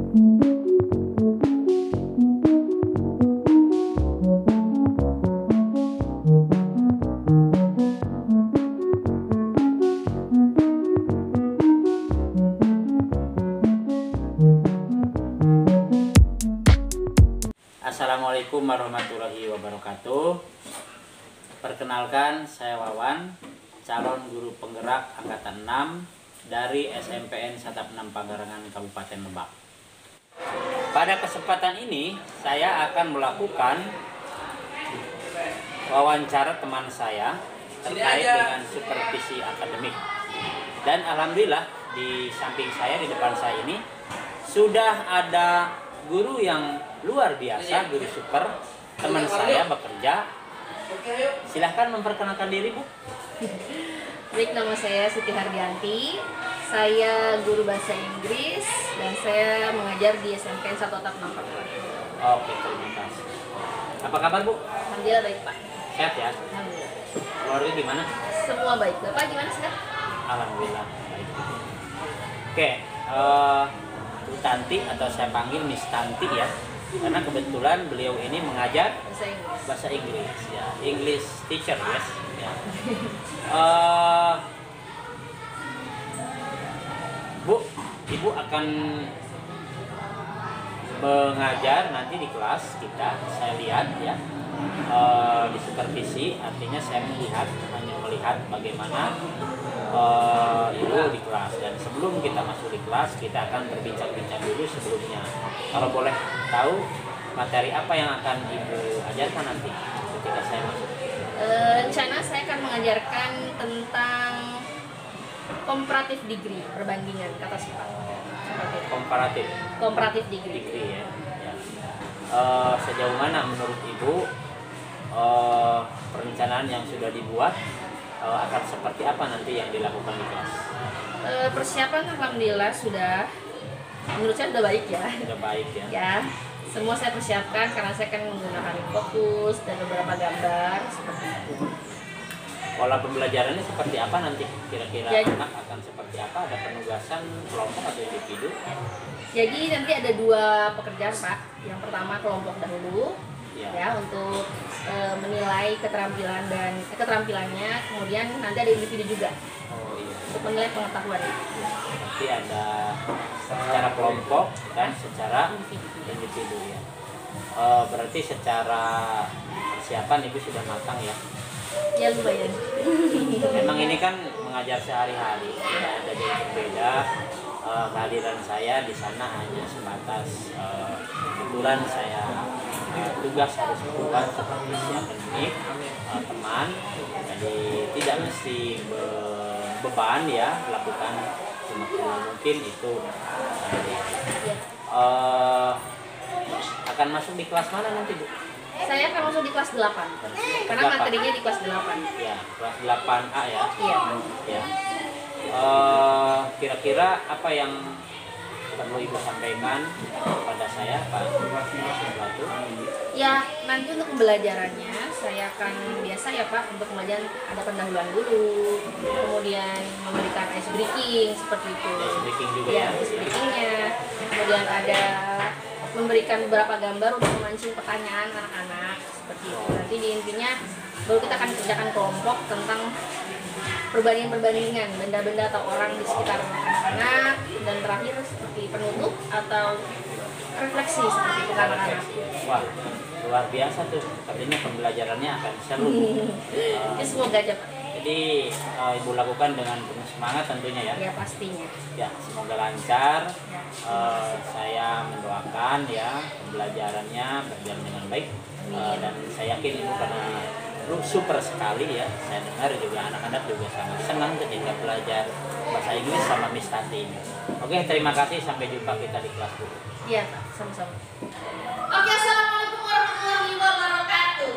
Assalamualaikum warahmatullahi wabarakatuh. Perkenalkan, saya Wawan, calon guru penggerak angkatan 6 dari SMPN Satap 6 Panggarangan, Kabupaten Lebak. Pada kesempatan ini, saya akan melakukan wawancara teman saya terkait dengan supervisi akademik. Dan alhamdulillah di samping saya, di depan saya ini, sudah ada guru yang luar biasa, guru super, teman saya bekerja. Silahkan memperkenalkan diri, Bu. Baik, nama saya Siti Hardianti. Saya guru bahasa Inggris dan saya mengajar di SMPN Satap 6 Panggarangan. Oke, terima kasih. Apa kabar, Bu? Alhamdulillah baik, Pak. Sehat ya? Alhamdulillah. Keluarga gimana? Semua baik. Bapak gimana sehat? Alhamdulillah baik. Oke, Bu Tanti atau saya panggil Miss Tanti ya, karena kebetulan beliau ini mengajar Bahasa Inggris. bahasa Inggris ya, English teacher, yes ya. Bu, Ibu akan mengajar nanti di kelas kita, saya lihat ya, di supervisi, artinya saya hanya melihat bagaimana Ibu di kelas. Dan sebelum kita masuk di kelas, kita akan berbincang-bincang dulu sebelumnya. Kalau boleh tahu, materi apa yang akan Ibu ajarkan nanti ketika saya masuk? Rencana saya akan mengajarkan tentang comparative degree, perbandingan kata sifat. Comparative degree ya. Sejauh mana menurut Ibu perencanaan yang sudah dibuat akan seperti apa nanti yang dilakukan di kelas? Persiapan alhamdulillah sudah, menurut saya sudah baik ya. Sudah baik ya. Ya, semua saya persiapkan karena saya akan menggunakan fokus dan beberapa gambar seperti itu. Pola pembelajarannya seperti apa nanti? Kira-kira Ya, anak akan seperti apa? Ada penugasan kelompok atau individu? Jadi nanti ada dua pekerjaan, Pak. Yang pertama kelompok dahulu, ya untuk menilai keterampilan dan keterampilannya. Kemudian nanti ada individu juga. Oh iya. Untuk menilai pengetahuan. Nanti ada secara kelompok dan secara individu ya. Berarti secara persiapan Ibu sudah matang ya? Ya lumayan. Memang ini kan mengajar sehari-hari, tidak ada yang berbeda. Kehadiran saya di sana hanya sebatas kebetulan saya tugas harus buat supervisi akademik teman, jadi tidak mesti beban ya, lakukan semaksimal mungkin itu. Akan masuk di kelas mana nanti, Bu? Saya akan masuk di kelas 8. Karena materinya di kelas 8. Ya, kelas 8A ya. Iya. Ya. Kira-kira apa yang perlu Ibu sampaikan kepada saya, Pak? Ya, nanti untuk pembelajarannya saya akan biasa ya Pak, untuk pembelajaran ada pendahuluan dulu, kemudian memberikan ice breaking seperti itu. Ice breaking juga ya. ya? Ice breakingnya, kemudian ada memberikan beberapa gambar untuk memancing pertanyaan anak-anak seperti itu. Nanti di intinya baru kita akan kerjakan kelompok tentang perbandingan benda-benda atau orang di sekitar anak-anak, dan terakhir seperti penutup atau refleksi seperti itu anak-anak. Wah, luar biasa tuh, artinya pembelajarannya akan seru. Ya, semoga aja Pak. Jadi Ibu lakukan dengan penuh semangat tentunya ya. Ya pastinya. Ya, semoga lancar. Saya mendoakan ya pembelajarannya berjalan dengan baik. Dan saya yakin Ibu karena super sekali ya. Saya dengar juga anak-anak juga sangat senang ketika belajar bahasa Inggris sama Miss Tanti ini. Oke, terima kasih, sampai jumpa kita di kelas dulu. Iya Pak, sama-sama. Oke, assalamualaikum warahmatullahi wabarakatuh.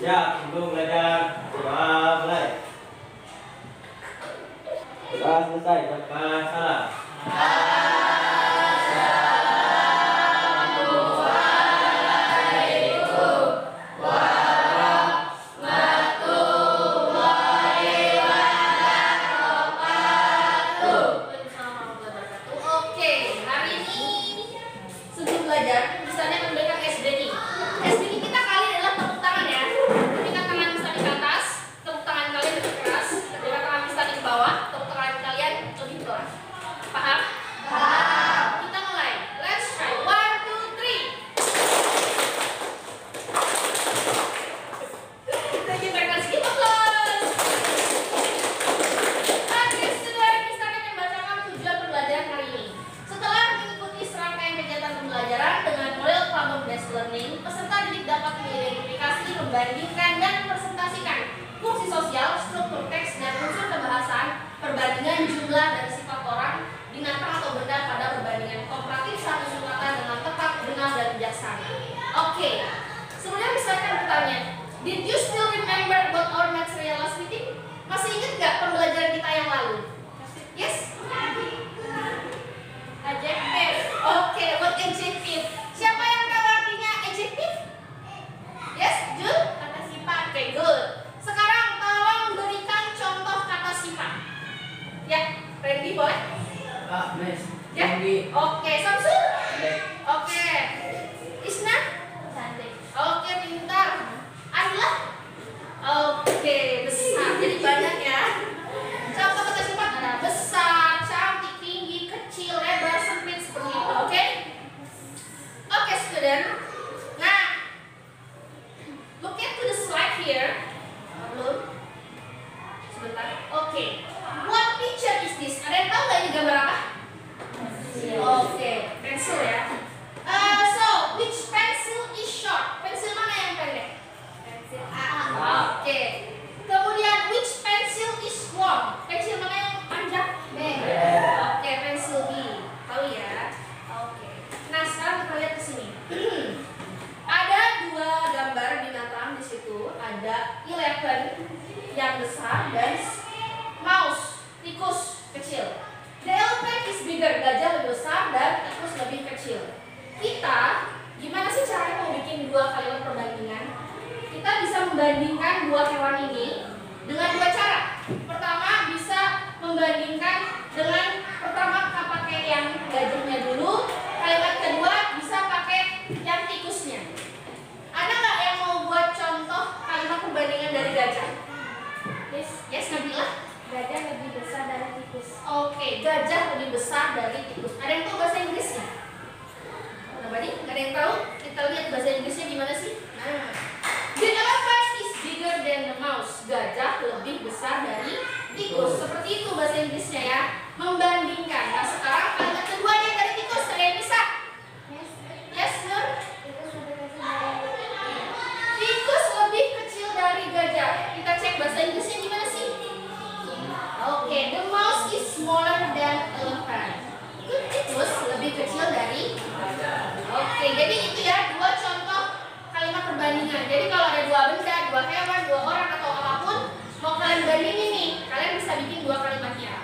Ya, belum belajar. Coba mulai. Sudah selesai. Jangan salah. Membandingkan dan mempresentasikan fungsi sosial, struktur teks, dan unsur kebahasaan, perbandingan jumlah dan sifat orang, binatang atau benda pada perbandingan komparatif satu singkatan dengan tepat, benar, dan bijaksana. Oke, sebelumnya misalkan bertanya, did you still remember about our material last meeting? Masih ingat gak pembelajaran kita yang lalu? Yes? Adjective. Oke, what adjective? Siapa yang tahu artinya adjective? Yes, Jul? Kata sifat. Oke, good. Sekarang tolong berikan contoh kata sifat. Ya, Randy boleh? Miss. Ya? Oke, Samsul? Oke. Isna? Cantik. Oke, pintar. Adila? Oke, besar. Jadi banyak ya. Contoh kata sifat ada besar, cantik, tinggi, kecil, lebar, sempit, seperti itu. Oke? Oke, student. Nah, look at to the slide here. Belum? Sebentar. Oke. What picture is this? Ada yang tahu nggak ini gambar apa? Oke, pensil ya. So, which pencil is short? Pensil mana yang pendek? Pensil A. Oke. Kemudian which pencil is long? Pensil mana yang panjang? B. Oke, pensil B. Tahu ya? Oke. Nah, sekarang kita lihat ke sini. Ada dua gambar binatang di situ. Ada elephant yang besar dan mouse, tikus kecil. The elephant is bigger, gajah lebih besar dan tikus lebih kecil. Kita gimana sih caranya mau bikin dua kalimat perbandingan? Kita bisa membandingkan dua hewan ini dengan dua cara. Pertama bisa membandingkan dengan pertama kita pakai yang gajahnya dulu. Kalimat kedua bisa pakai yang tikusnya. Ada nggak yang mau buat contoh kalimat perbandingan dari gajah? Yes, Nabila? Gajah lebih besar dari tikus. Oke, gajah lebih besar dari tikus. Ada yang tahu bahasa Inggrisnya? Nobody? Ada yang tahu? Kita lihat bahasa Inggrisnya gimana sih? Nah, the elephant is bigger than the mouse. Gajah lebih besar dari tikus. Seperti itu bahasa Inggrisnya ya. Membandingkan. Nah, sekarang kalimat kedua nih dari tikus. Ada yang bisa? Yes, Nur? Tikus lebih kecil dari Tikus lebih kecil dari gajah. Kita cek bahasa Inggrisnya gimana sih? Oke, the mouse is smaller than elephant. Tikus lebih kecil dari gajah. Oke, jadi itu ya dua contoh kalimat perbandingan. Jadi kalau ada dua benda, dua hewan, dua orang atau apapun, mau kalian bandingin nih, kalian bisa bikin dua kalimatnya.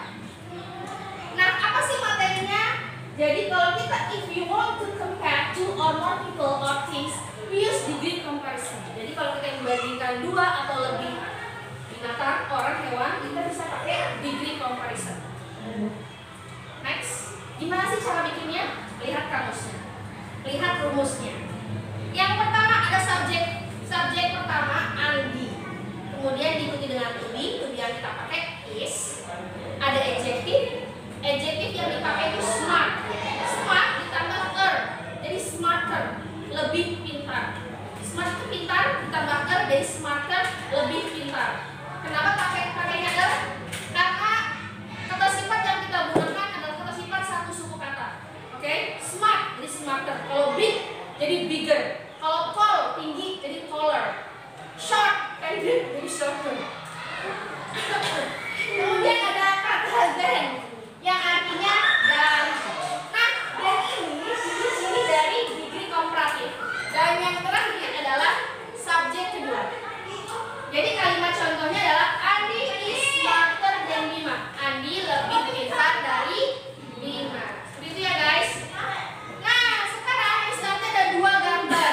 Nah, apa sih materinya? Jadi kalau kita, if you want to compare two or more people or things, we use degree comparison. Jadi kalau kita membandingkan dua atau lebih binatang, orang, hewan, kita bisa pakai degree comparison. Next, gimana sih cara bikinnya? Lihat kamusnya, lihat rumusnya. Yang pertama ada subjek. Subjek pertama Andi. Kemudian diikuti dengan to be yang kita pakai is. Ada adjective. Adjective yang dipakai itu smart. Smart ditambah jadi smarter, lebih pintar. Smart itu pintar ditambah jadi smarter, lebih pintar. Kenapa pakainya karena kata sifat yang kita gunakan adalah kata sifat satu suku kata. Oke? Smart jadi smarter. Kalau big jadi bigger. Kalau tall tinggi jadi taller. Short pendek jadi shorter. Kemudian ada kata then yang artinya dari. Nah, dan ini dari degree komparatif. Dan yang terakhir adalah subjek kedua. Jadi Jadi kalimat contohnya adalah Andi is smarter than Bima. Andi lebih pintar dari Bima. Seperti itu ya guys. Nah sekarang misalnya ada dua gambar.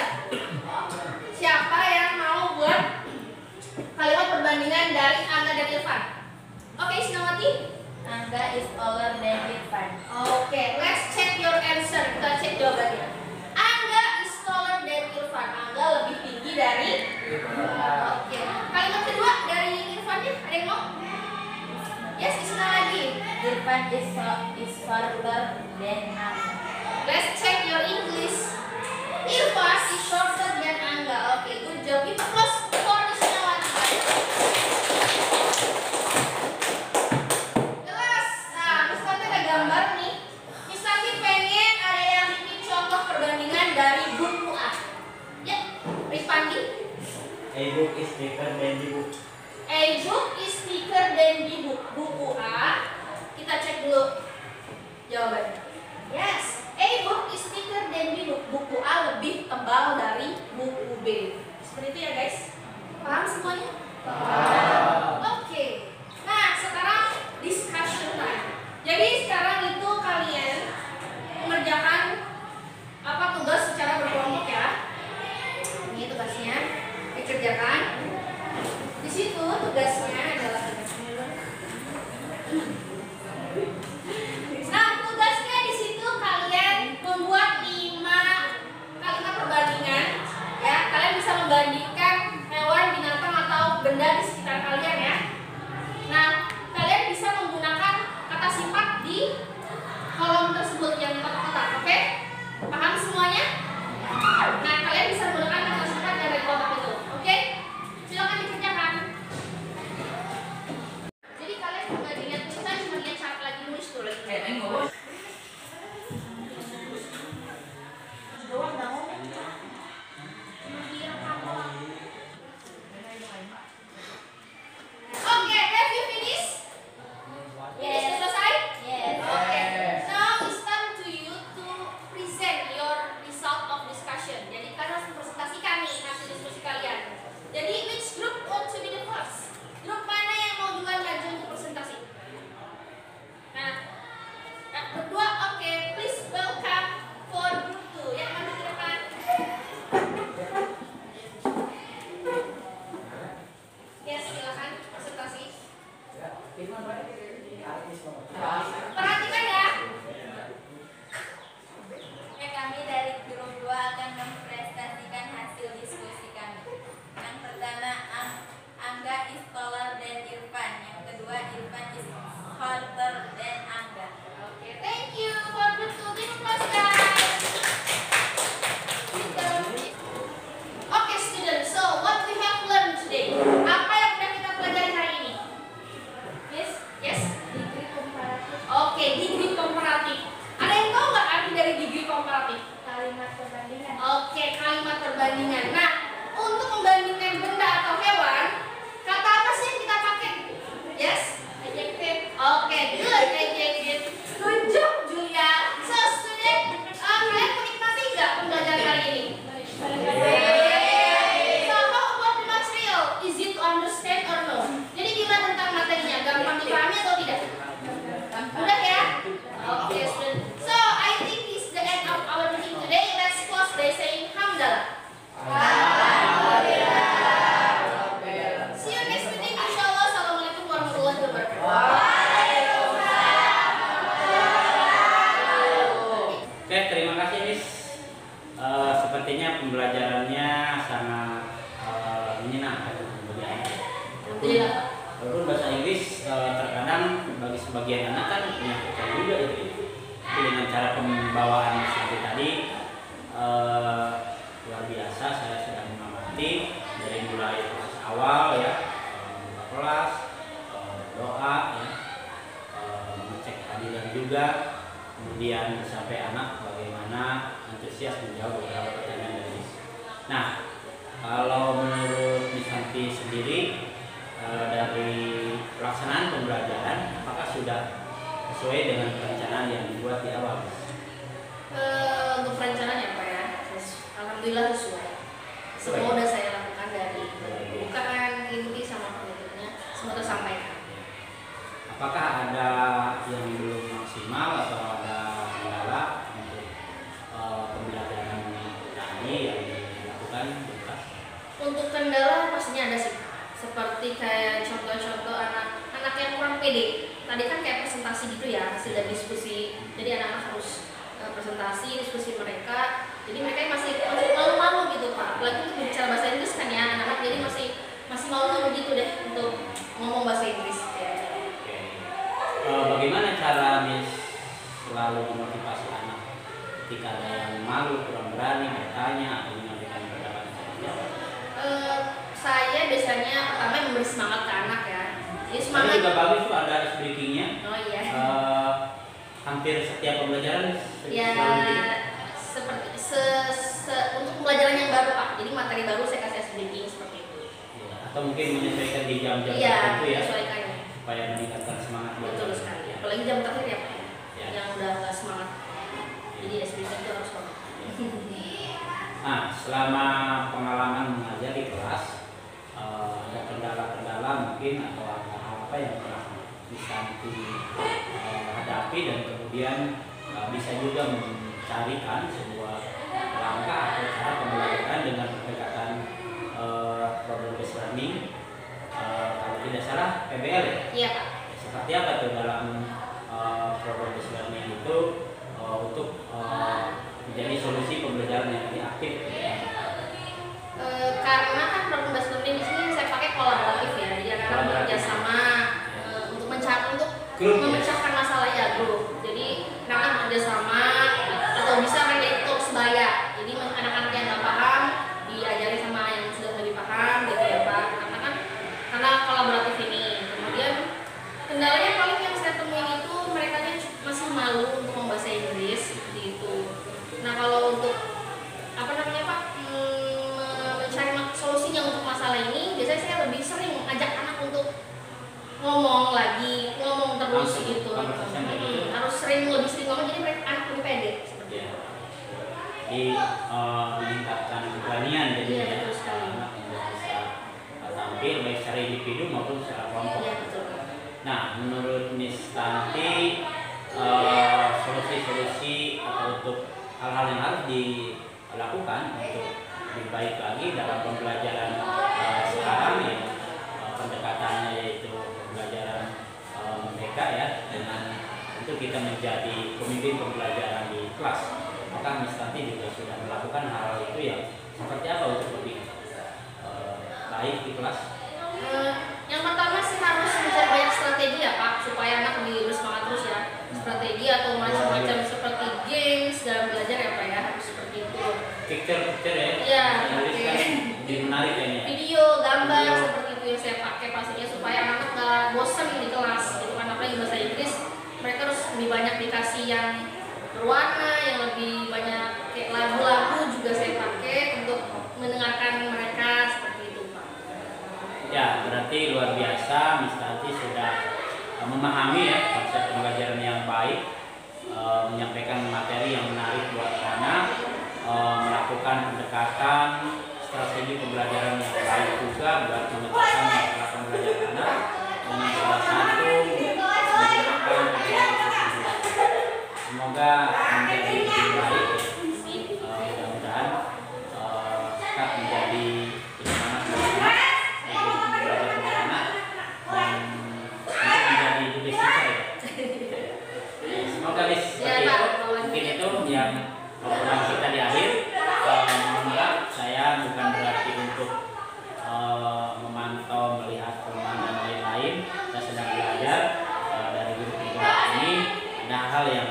Siapa yang mau buat kalimat perbandingan dari Angga dan Irfan? Oke, Sinawati. Angga is taller than Irfan. Oke, let's check your answer. Kita cek jawabannya. Angga is taller than Irfan. Angga lebih tinggi dari Irfan. Oke. Kalimat kedua dari Irfannya, ada yang mau? Yes, Isna lagi. Irfan is shorter than Angga. Let's check your English. Irfan is shorter than Angga. Oke, good job. Kita plus for Isnawati. Jelas. Nah, misalnya ada gambar nih. Misalnya pengen ada yang bikin contoh perbandingan dari buku A. Ya, Rifandi. A book is thicker than the book. A book is thicker than the book. Buku A. Kita cek dulu jawabannya. Yes, A book is thicker than the book. Buku A lebih tebal dari buku B. Seperti itu ya guys. Paham semuanya? Oke. Nah, sekarang discussion time. Jadi sekarang itu kalian mengerjakan apa tugas secara berkelompok ya. Ini tugasnya dikerjakan. Di situ tugasnya adalah nah, tugasnya di situ kalian membuat 5 kalimat perbandingan ya. Kalian bisa membandingkan hewan, binatang atau benda di sekitar kalian ya. Nah, kalian bisa menggunakan kata sifat di kolom tersebut yang di kotak-kotak, oke? Paham semuanya? Nah, kalian bisa menggunakan kata sifat yang ada di kotak itu, oke? Silakan dikerjakan. Jadi kalian nggak dilihat tulisan, cuma lihat cara lagi nulis tuh lagi. Oke, have you finished? Yes. Sudah selesai? Yes. Oke. Now it's time to you to present your result of discussion. Jadi kalian harus presentasikan nih hasil diskusi kalian. Jadi which group want to be the first? Grup mana yang mau duluan maju untuk presentasi? Nah, berdua, oke. Please welcome for group 2. Yang mana ke depan? Yes, silakan presentasi. Perhatikan ya. Kami dari grup 2 akan mempresentasikan hasil diskusi kami. Yang pertama, Angga is taller than Irfan. Yang kedua, Irfan is shorter than Angga. Oke, thank you for the two. Give applause, guys. Oke, students. So, what we have learned today? Apa yang sudah kita pelajari hari ini? Yes, yes. Degree komparatif. Oke, degree komparatif. Ada yang tahu nggak arti dari degree komparatif? Kalimat perbandingan. Oke, kalimat perbandingan. Nah, untuk membandingkan benda atau hewan, kata apa sih yang kita pakai? Yes? Adjektif. Oke, good, adjective. Good job, Julia. So, student, kalian menikmati nggak pembelajaran hari ini? So, how about the material? Is it to understand or no? Jadi gimana tentang materinya? Gampang dipahami atau tidak? Mudah ya? Oke, student. So, I think this is the end of our meeting today. Let's close by saying Hamdalah. See you next meeting, insyaAllah. Assalamualaikum warahmatullahi wabarakatuh. Oke, terima kasih Miss. Sepertinya pembelajarannya sangat menyenangkan Alhamdulillah. Walaupun bahasa Inggris terkadang bagi sebagian anak kan menyakitkan juga itu. Tapi dengan cara pembawaan seperti tadi luar biasa. Saya sudah mengamati dari mulai proses awal ya, membuka kelas, doa ya, mengecek hadiran juga, kemudian sampai anak bagaimana antusias menjawab beberapa pertanyaan dari Miss. Nah, kalau menurut Miss Santi sendiri dari pelaksanaan pembelajaran, apakah sudah sesuai dengan perencanaan yang dibuat di awal? Untuk perencanaan ya Pak ya, alhamdulillah sesuai. Semua udah saya lakukan dari pembukaan inti semua tersampaikan. Apakah ada yang belum maksimal atau ada kendala untuk pembelajaran tadi yang dilakukan di kelas? Untuk kendala pastinya ada sih, seperti kayak contoh-contoh anak-anak yang kurang pede. Tadi kan kayak presentasi gitu ya, hasil dari diskusi. Jadi anak-anak harus presentasi, diskusi mereka. Jadi mereka masih malu-malu gitu Pak. Apalagi untuk bicara bahasa Inggris kan ya, anak-anak jadi masih malu-malu gitu deh untuk ngomong bahasa Inggris. Bagaimana cara Miss selalu memotivasi anak ketika ada yang malu, kurang berani bertanya atau menyampaikan pendapat seperti apa? Saya biasanya pertama memberi semangat ke anak ya. Jadi Tapi semangat. juga bagus tuh ada ice breakingnya. Oh iya. Hampir setiap pembelajaran Ya seperti untuk pembelajaran yang baru Pak. Jadi materi baru saya kasih ice breaking seperti itu. Atau mungkin menyesuaikan di jam-jam Iya, tertentu ya, menyesuaikannya. supaya meningkatkan semangat Betul belajar. sekali. Apalagi jam terakhir ya Pak. Ya. Yang udah nggak semangat. Jadi ice breaking itu harus banget. Nah, selama pengalaman mengajar di kelas, ada kendala-kendala mungkin atau ada apa yang pernah disanti hadapi dan kemudian bisa juga mencarikan sebuah langkah atau cara pembelajaran dengan pendekatan problem based learning. Kalau tidak salah PBL ya? Iya Pak. Seperti apa tuh dalam problem based learning itu untuk menjadi solusi pembelajaran yang lebih aktif? Karena kan problem based learning di sini saya pakai kolaboratif ya. Jadi anak-anak bekerja sama untuk Grup, ya? memecahkan masalah ya grup. Jadi anak-anak bekerja sama atau bisa mereka itu sebaya. Jadi anak-anak yang nggak paham diajari sama yang sudah lebih paham gitu ya Pak. Karena kolaboratif ini. Kemudian kendalanya paling yang saya temuin itu mereka masih malu untuk membahasa Inggris seperti itu. Nah kalau untuk apa namanya Pak mencari solusinya untuk masalah ini, biasanya saya lebih sering ajak anak untuk ngomong terus Langsung, gitu. conversation gitu. Harus lebih sering ngomong jadi mereka anak lebih pede seperti Ya. itu. Di meningkatkan keberanian jadi Iya, ya, betul sekali. anak yang bisa tampil baik secara individu maupun secara kelompok. Iya betul. Nah, menurut Miss Tanti solusi-solusi atau untuk hal-hal yang harus dilakukan untuk lebih baik lagi dalam pembelajaran sekarang ya, pendekatannya yaitu pembelajaran mereka ya, dengan tentu kita menjadi pemimpin pembelajaran di kelas. Maka Miss Tanti juga sudah melakukan hal itu yang seperti apa untuk lebih baik di kelas? Yang pertama sih harus mencari banyak strategi ya Pak, supaya anak lebih bersemangat terus ya. Strategi atau macam-macam seperti games dalam belajar ya Pak ya, harus seperti itu. Picture ya? Iya, Menulis kan lebih menarik ya ini ya? Video, gambar seperti itu yang saya pakai pastinya supaya anak nggak bosan di kelas gitu kan, apalagi bahasa Inggris mereka harus lebih banyak dikasih yang berwarna, yang lebih banyak kayak lagu-lagu juga saya pakai untuk mendengarkan mereka seperti itu Pak. Ya, berarti luar biasa Miss Tanti sudah memahami ya konsep pembelajaran yang baik, menyampaikan materi yang menarik buat anak, melakukan pendekatan strategi pembelajaran yang baik juga buat memecahkan masalah pembelajaran anak dengan salah satu menggunakan kegiatan. Semoga menjadi lebih baik ya. Mudah-mudahan tetap menjadi penyemangat buat anak, belajar dengan anak dan untuk menjadi lebih teacher ya. Semoga Miss seperti Ya, Pak. itu. Mungkin itu yang obrolan kita di akhir. Mohon maaf, saya bukan berarti untuk memantau, melihat kelemahan dan lain-lain. Kita sedang belajar dari guru penggerak ini. Ada hal yang